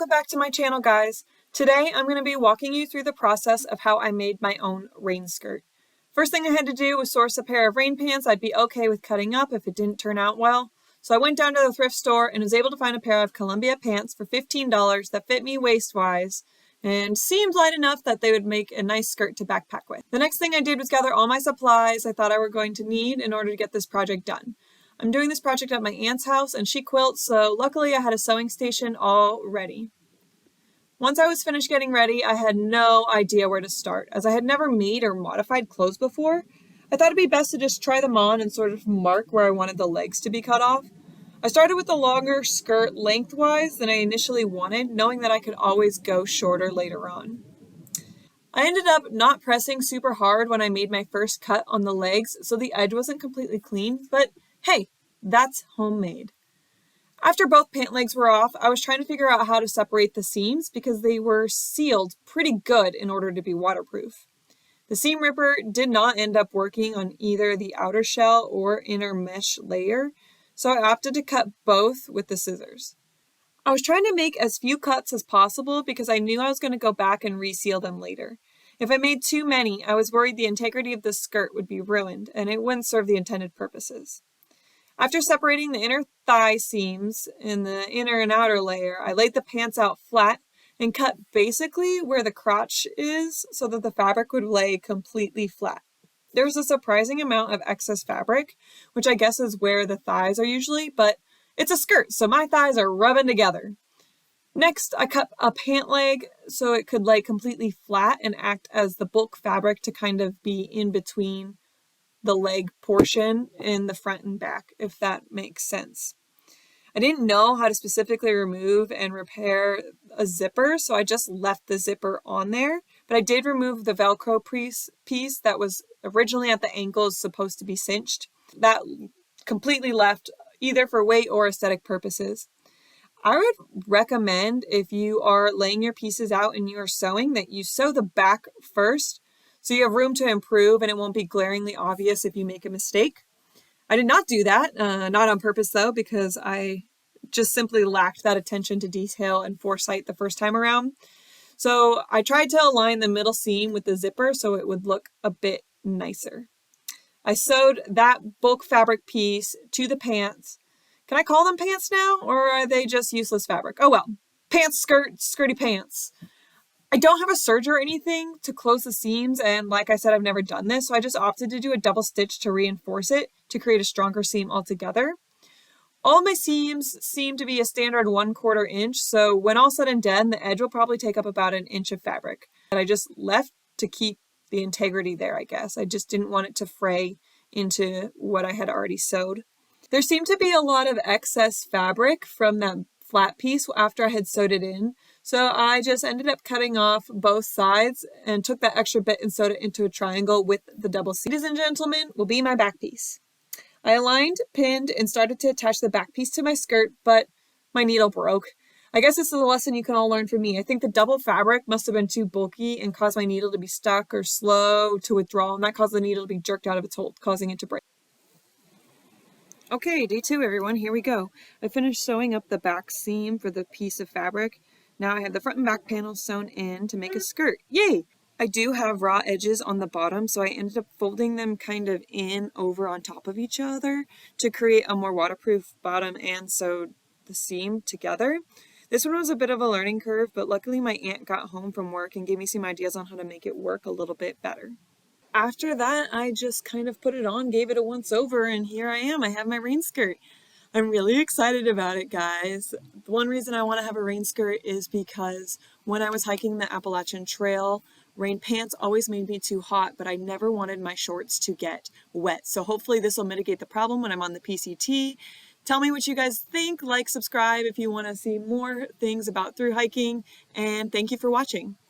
Welcome back to my channel, guys. Today I'm going to be walking you through the process of how I made my own rain skirt. First thing I had to do was source a pair of rain pants I'd be okay with cutting up if it didn't turn out well. So I went down to the thrift store and was able to find a pair of Columbia pants for $15 that fit me waist-wise and seemed light enough that they would make a nice skirt to backpack with. The next thing I did was gather all my supplies I thought I were going to need in order to get this project done. I'm doing this project at my aunt's house and she quilts, so luckily I had a sewing station all ready. Once I was finished getting ready, I had no idea where to start. As I had never made or modified clothes before, I thought it'd be best to just try them on and sort of mark where I wanted the legs to be cut off. I started with the longer skirt lengthwise than I initially wanted, knowing that I could always go shorter later on. I ended up not pressing super hard when I made my first cut on the legs, so the edge wasn't completely clean, but hey, that's homemade. After both pant legs were off, I was trying to figure out how to separate the seams because they were sealed pretty good in order to be waterproof. The seam ripper did not end up working on either the outer shell or inner mesh layer, so I opted to cut both with the scissors. I was trying to make as few cuts as possible because I knew I was going to go back and reseal them later. If I made too many, I was worried the integrity of the skirt would be ruined and it wouldn't serve the intended purposes. After separating the inner thigh seams in the inner and outer layer, I laid the pants out flat and cut basically where the crotch is so that the fabric would lay completely flat. There was a surprising amount of excess fabric, which I guess is where the thighs are usually, but it's a skirt, so my thighs are rubbing together. Next, I cut a pant leg so it could lay completely flat and act as the bulk fabric to kind of be in between the leg portion in the front and back, if that makes sense. I didn't know how to specifically remove and repair a zipper, so I just left the zipper on there, but I did remove the Velcro piece that was originally at the ankles supposed to be cinched. That completely left either for weight or aesthetic purposes. I would recommend, if you are laying your pieces out and you are sewing, that you sew the back first so you have room to improve and it won't be glaringly obvious if you make a mistake. I did not do that, not on purpose though, because I just simply lacked that attention to detail and foresight the first time around. So I tried to align the middle seam with the zipper so it would look a bit nicer. I sewed that bulk fabric piece to the pants. Can I call them pants now, or are they just useless fabric? Oh well, pants, skirty pants. I don't have a serger or anything to close the seams, and like I said, I've never done this, so I just opted to do a double stitch to reinforce it to create a stronger seam altogether. All of my seams seem to be a standard 1/4 inch, so when all said and done, the edge will probably take up about an inch of fabric that I just left to keep the integrity there, I guess. I just didn't want it to fray into what I had already sewed. There seemed to be a lot of excess fabric from that flat piece after I had sewed it in, so I just ended up cutting off both sides and took that extra bit and sewed it into a triangle with the double seam. Ladies and gentlemen, will be my back piece. I aligned, pinned, and started to attach the back piece to my skirt, but my needle broke. I guess this is a lesson you can all learn from me. I think the double fabric must have been too bulky and caused my needle to be stuck or slow to withdraw, and that caused the needle to be jerked out of its hold, causing it to break. Okay, day 2, everyone, here we go. I finished sewing up the back seam for the piece of fabric. Now I have the front and back panels sewn in to make a skirt. Yay! I do have raw edges on the bottom, so I ended up folding them kind of in over on top of each other to create a more waterproof bottom and sewed the seam together. This one was a bit of a learning curve, but luckily my aunt got home from work and gave me some ideas on how to make it work a little bit better. After that, I just kind of put it on, gave it a once over, and here I am. I have my rain skirt. I'm really excited about it, guys. The one reason I want to have a rain skirt is because when I was hiking the Appalachian Trail, rain pants always made me too hot, but I never wanted my shorts to get wet. So hopefully this will mitigate the problem when I'm on the PCT. Tell me what you guys think. Like, subscribe if you want to see more things about thru hiking, and thank you for watching.